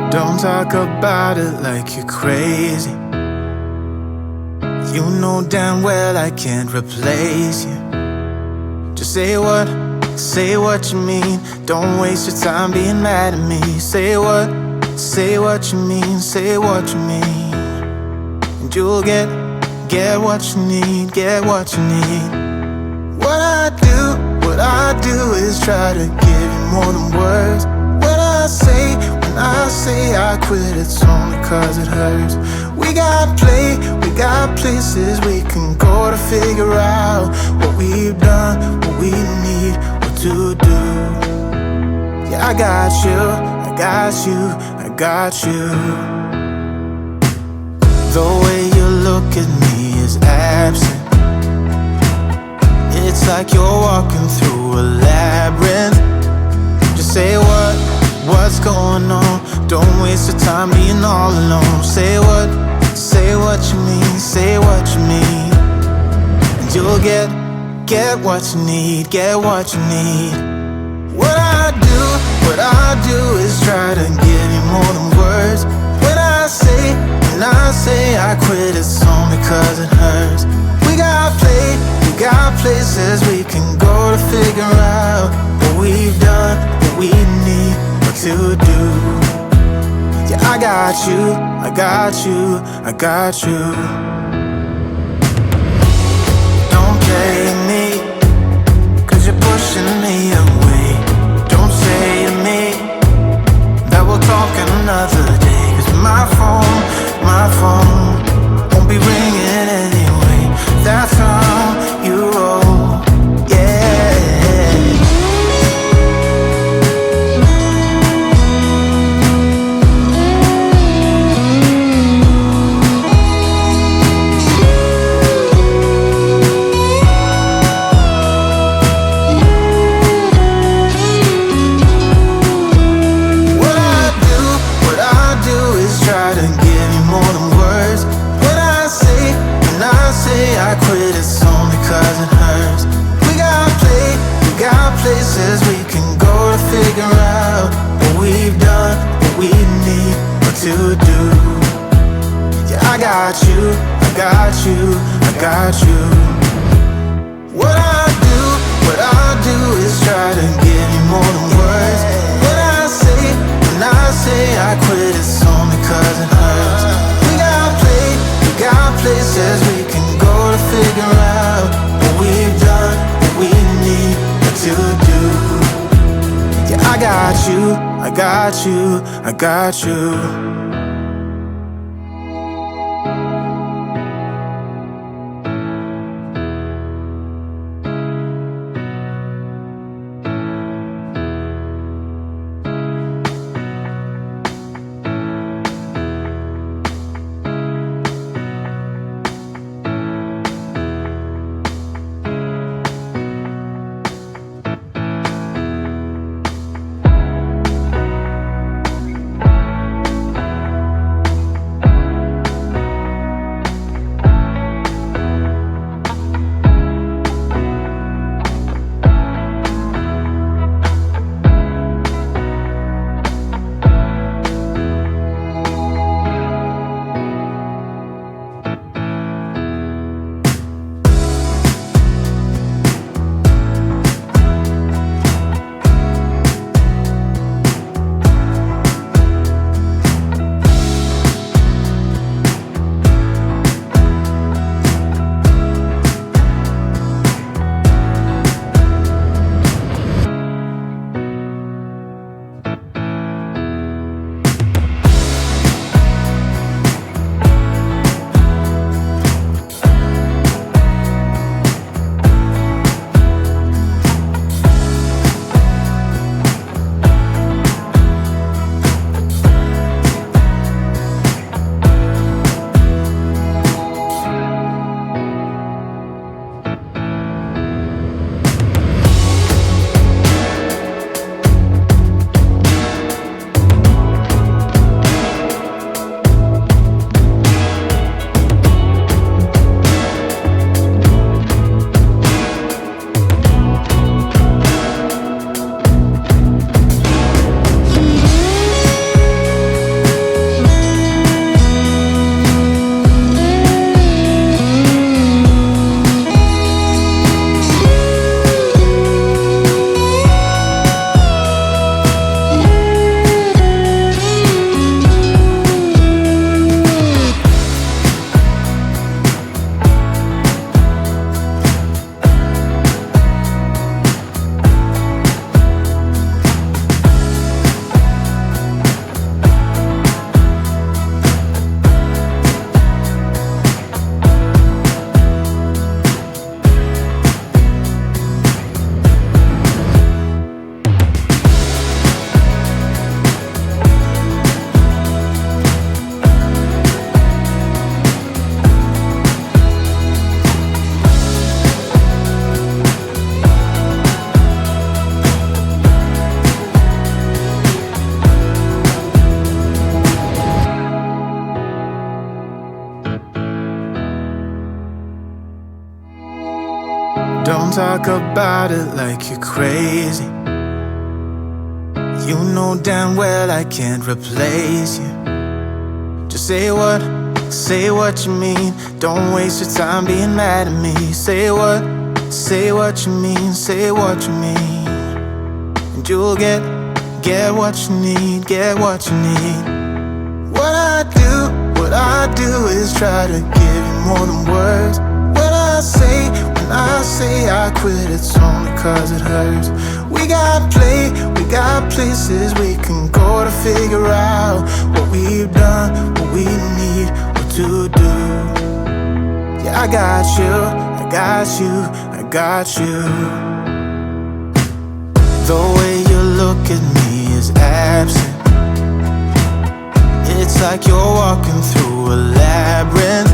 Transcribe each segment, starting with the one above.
Don't talk about it like you're crazy. You know damn well I can't replace you. Just say what you mean. Don't waste your time being mad at me. Say what you mean, say what you mean. And you'll get what you need, get what you need. What I do is try to give you more than words. When I say I quit, it's only cause it hurts. We got places we can go to figure out what we've done, what we need, what to do. Yeah, I got you, I got you, I got you. The way you look at me is absent. It's like you're walking through a labyrinth. Just say what's going on. Don't waste your time being all alone. Say what you mean, say what you mean. And you'll get what you need, get what you need. What I do is try to give you more than words. When I say I quit, it's only cause it hurts. We got places we can go to figure out what we've done, what we need, what to do. Yeah, I got you, I got you, I got you. Don't play me, cause you're pushing me away. Don't say to me that we'll talk another day. Cause my phone won't be ringing anyway. That's how you roll, yeah. What I do is try to give you more than words. When I say I quit, it's only cause it hurts. We got places we can go to figure out what we've done, what we need, what to do. Yeah, I got you, I got you, I got you. What I do is try to give you more than words. When I say I quit, it's only cause it hurts. We got places we can go to figure out what we've done, what we need, what to do. Yeah, I got you, I got you, I got you. talk about it like you're crazy. You know damn well I can't replace you. Just say what you mean. Don't waste your time being mad at me. Say what you mean, say what you mean. And you'll get what you need, get what you need. What I do is try to give you more than words. When I say I quit, it's only cause it hurts. We got places we can go to figure out what we've done, what we need, what to do. Yeah, I got you, I got you, I got you. The way you look at me is absent. It's like you're walking through a labyrinth.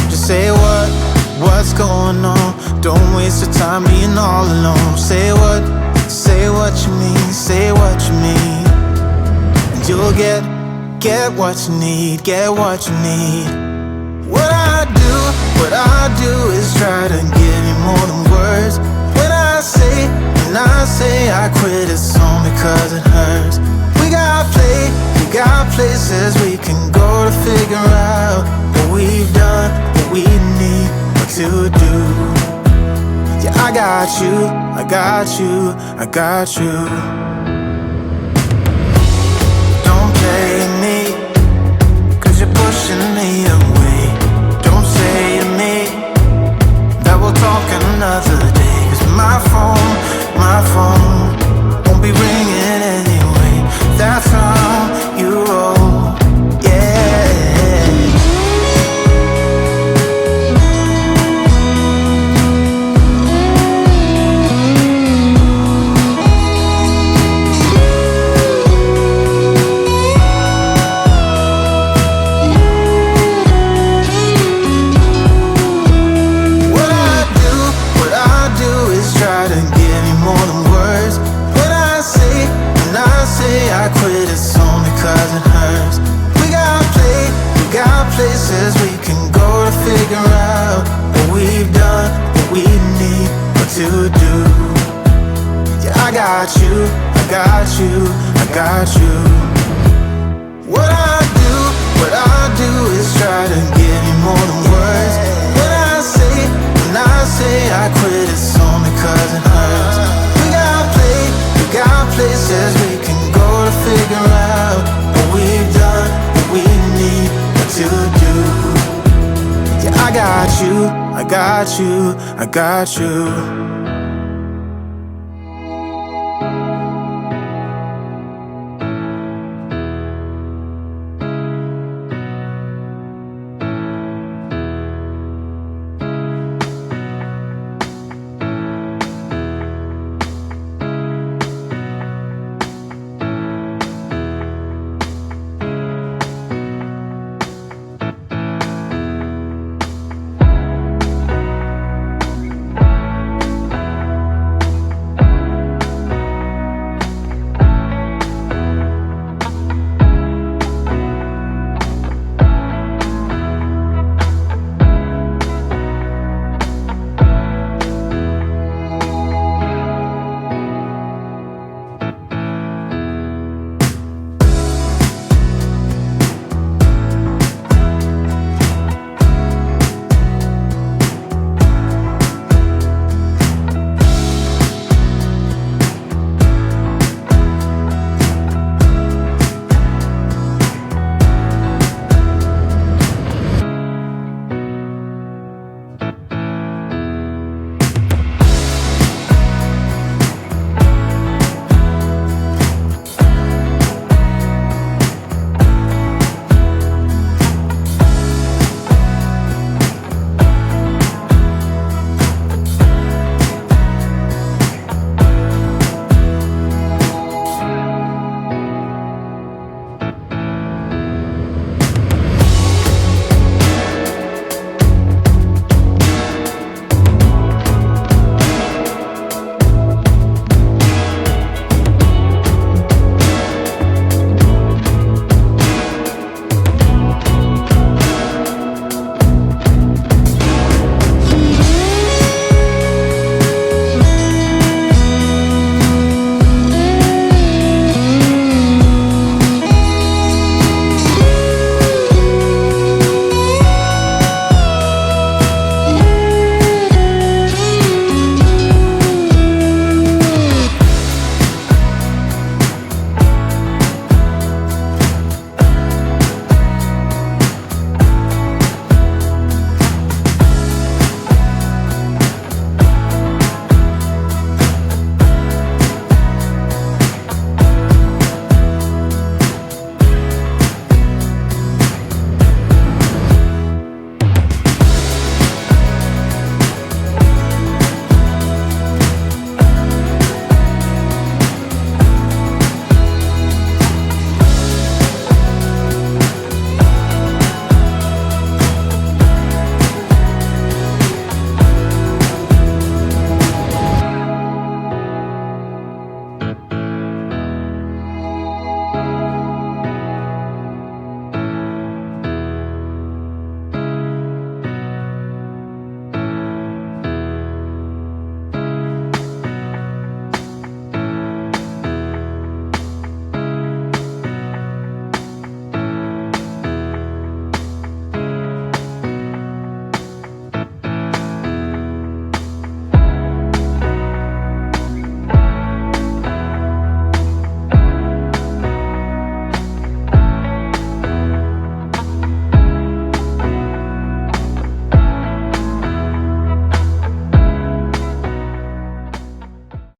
Just say what's going on. Don't waste your time being all alone. Say what you mean, say what you mean. And you'll get what you need, get what you need. What I do is try to give you more than words. When I say I quit, it's only cause it hurts. We got places we can go to figure out what we've done, what we need, what to do. Yeah, I got you, I got you, I got you. Don't play me, cause you're pushing me away. Don't say to me that we'll talk another day. Cause my phone won't be ringing anyway. That's how you roll, yeah. What I do is try to give you more than words. When I say I quit, it's only cause it hurts. We got places we can go to figure out what we've done, what we need, what to do. Yeah, I got you, I got you, I got you. What I do is try to give you more than words. When I say I quit, it's only cause it hurts. We got places we can go to figure out what we've done, what we need, what to do. Yeah, I got you, I got you, I got you.